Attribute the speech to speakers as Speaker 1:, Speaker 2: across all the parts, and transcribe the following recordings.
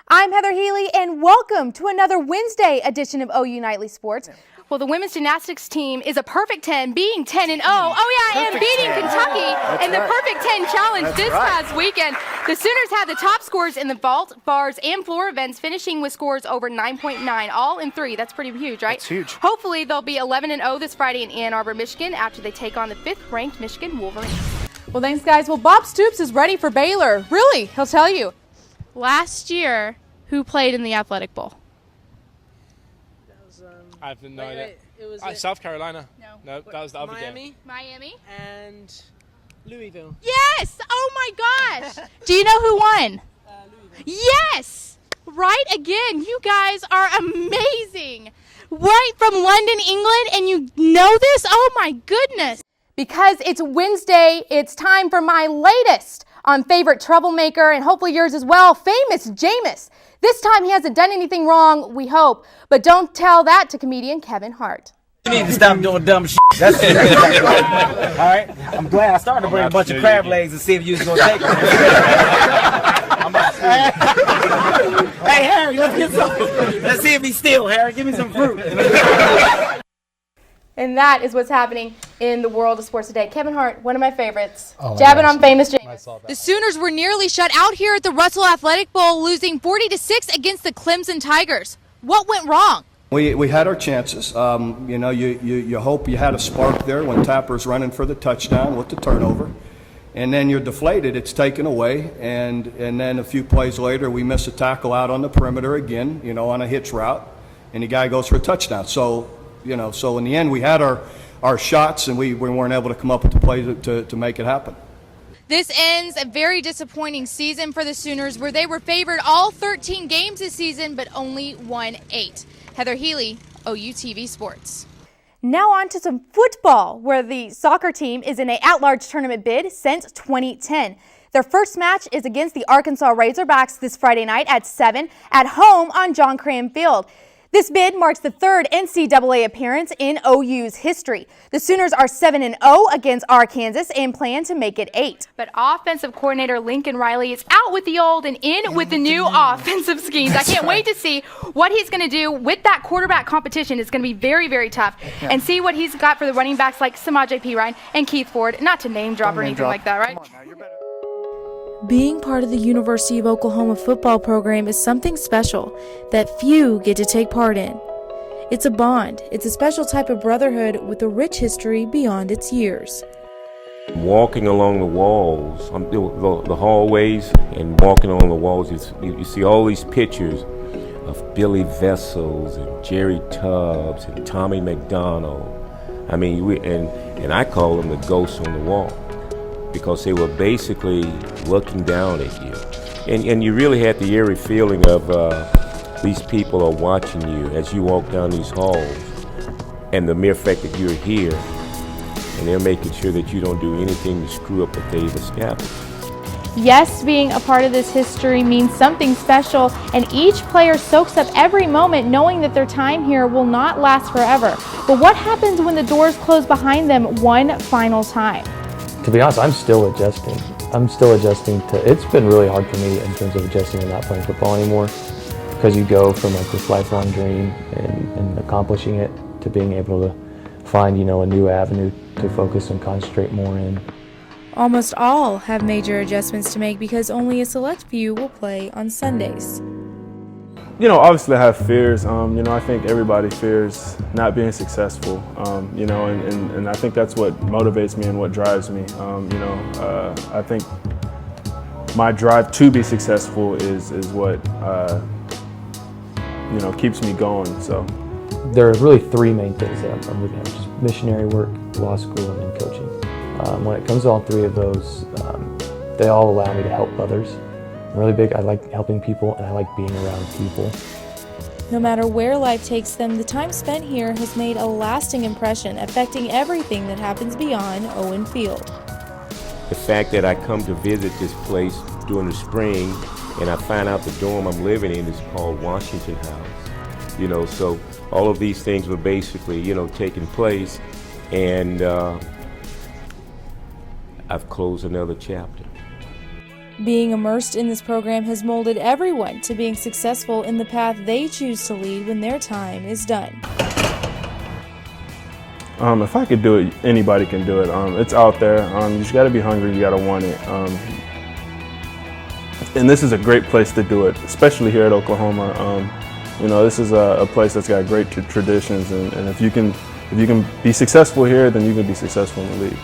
Speaker 1: I'm Heather Healy, and welcome to another Wednesday edition of OU Nightly Sports.
Speaker 2: Well, the women's gymnastics team is a perfect 10, being 10-0. Oh, yeah, and beating Kentucky in the Perfect 10 Challenge past weekend. The Sooners had the top scores in the vault, bars, and floor events, finishing with scores over 9.9, all in 3. That's pretty huge, right?
Speaker 3: That's huge.
Speaker 2: Hopefully, they'll be 11-0 this Friday in Ann Arbor, Michigan, after they take on the 5th-ranked Michigan Wolverines.
Speaker 1: Well, thanks, guys. Well, Bob Stoops is ready for Baylor. Really, he'll tell you.
Speaker 2: Last year, who played in the Athletic Bowl?
Speaker 3: I have no idea. It was South Carolina. No, that was the other game.
Speaker 2: Miami.
Speaker 4: And Louisville.
Speaker 2: Yes! Oh my gosh! Do you know who won?
Speaker 4: Louisville.
Speaker 2: Yes! Right again. You guys are amazing. Right from London, England, and you know this? Oh my goodness.
Speaker 1: Because it's Wednesday, it's time for my latest on favorite troublemaker, and hopefully yours as well, Famous Jameis. This time he hasn't done anything wrong, we hope, but don't tell that to comedian Kevin Hart.
Speaker 5: You need to stop doing dumb shit. That's it. All right? I'm glad I started to bring a bunch of crab legs and see if you was going to take them. Hey, Harry, let's get some. Let's see if he's still, Harry. Give me some fruit.
Speaker 1: And that is what's happening in the world of sports today. Kevin Hart, one of my favorites, jabbing on Famous Jameis.
Speaker 2: The Sooners were nearly shut out here at the Russell Athletic Bowl, losing 40-6 against the Clemson Tigers. What went wrong?
Speaker 6: We had our chances. You hope you had a spark there when Tapper's running for the touchdown with the turnover. And then you're deflated, it's taken away. And then a few plays later, we miss a tackle out on the perimeter again, on a hitch route. And the guy goes for a touchdown. So in the end, we had our shots, and we weren't able to come up with the play to make it happen.
Speaker 2: This ends a very disappointing season for the Sooners, where they were favored all 13 games this season, but only won 8. Heather Healy, OU TV Sports.
Speaker 1: Now on to some football, where the soccer team is in an at-large tournament bid since 2010. Their first match is against the Arkansas Razorbacks this Friday night at 7 at home on John Cram Field. This bid marks the third NCAA appearance in OU's history. The Sooners are 7-0 against Arkansas and plan to make it 8. But offensive coordinator Lincoln Riley is out with the old and in with the new offensive schemes. I can't wait to see what he's going to do with that quarterback competition. It's going to be very, very tough. And see what he's got for the running backs like Samaje Perine and Keith Ford. Not to name drop or anything like that, right?
Speaker 7: Being part of the University of Oklahoma football program is something special that few get to take part in. It's a bond. It's a special type of brotherhood with a rich history beyond its years.
Speaker 8: Walking along the walls, the hallways, and walking along the walls, you see all these pictures of Billy Vessels and Jerry Tubbs and Tommy McDonald. I mean, and I call them the ghosts on the wall, because they were basically looking down at you. And you really had the eerie feeling of these people are watching you as you walk down these halls, and the mere fact that you're here, and they're making sure that you don't do anything to screw up what they've established.
Speaker 1: Yes, being a part of this history means something special, and each player soaks up every moment knowing that their time here will not last forever. But what happens when the doors close behind them one final time?
Speaker 9: To be honest, I'm still adjusting. It's been really hard for me in terms of adjusting to not playing football anymore, because you go from like this lifelong dream and accomplishing it to being able to find, a new avenue to focus and concentrate more in.
Speaker 7: Almost all have major adjustments to make because only a select few will play on Sundays.
Speaker 10: Obviously I have fears. I think everybody fears not being successful, and I think that's what motivates me and what drives me. I think my drive to be successful is what, keeps me going, so.
Speaker 9: There are really 3 main things that I'm looking at, just missionary work, law school, and then coaching. When it comes to all 3 of those, they all allow me to help others. I'm really big. I like helping people, and I like being around people.
Speaker 7: No matter where life takes them, the time spent here has made a lasting impression, affecting everything that happens beyond Owen Field.
Speaker 8: The fact that I come to visit this place during the spring, and I find out the dorm I'm living in is called Washington House. So all of these things were basically, taking place, and I've closed another chapter.
Speaker 7: Being immersed in this program has molded everyone to being successful in the path they choose to lead when their time is done.
Speaker 10: If I could do it, anybody can do it. It's out there. You just got to be hungry. You got to want it. And this is a great place to do it, especially here at Oklahoma. This is a place that's got great traditions, and if you can be successful here, then you can be successful in the league.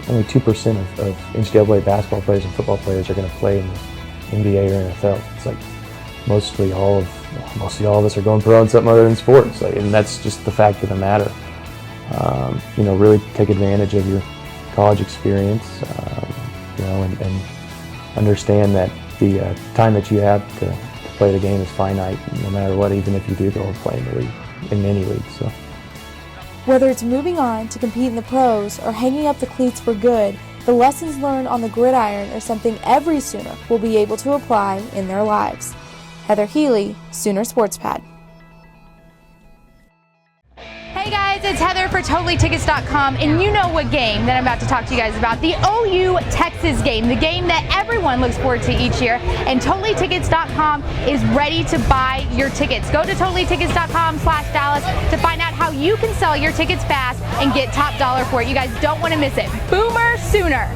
Speaker 9: Only 2% of NCAA basketball players and football players are going to play in the NBA or NFL. It's like mostly all of us are going pro in something other than sports, and that's just the fact of the matter. Really take advantage of your college experience, and understand that the time that you have to play the game is finite, no matter what, even if you do go and play in the league, in any league. So,
Speaker 7: whether it's moving on to compete in the pros or hanging up the cleats for good, the lessons learned on the gridiron are something every Sooner will be able to apply in their lives. Heather Healy, Sooner Sports Pad.
Speaker 1: Hey guys, it's Heather for TotallyTickets.com, and you know what game that I'm about to talk to you guys about. The OU Texas game, the game that everyone looks forward to each year, and TotallyTickets.com is ready to buy your tickets. Go to TotallyTickets.com/Dallas to find out how you can sell your tickets fast and get top dollar for it. You guys don't want to miss it. Boomer Sooner!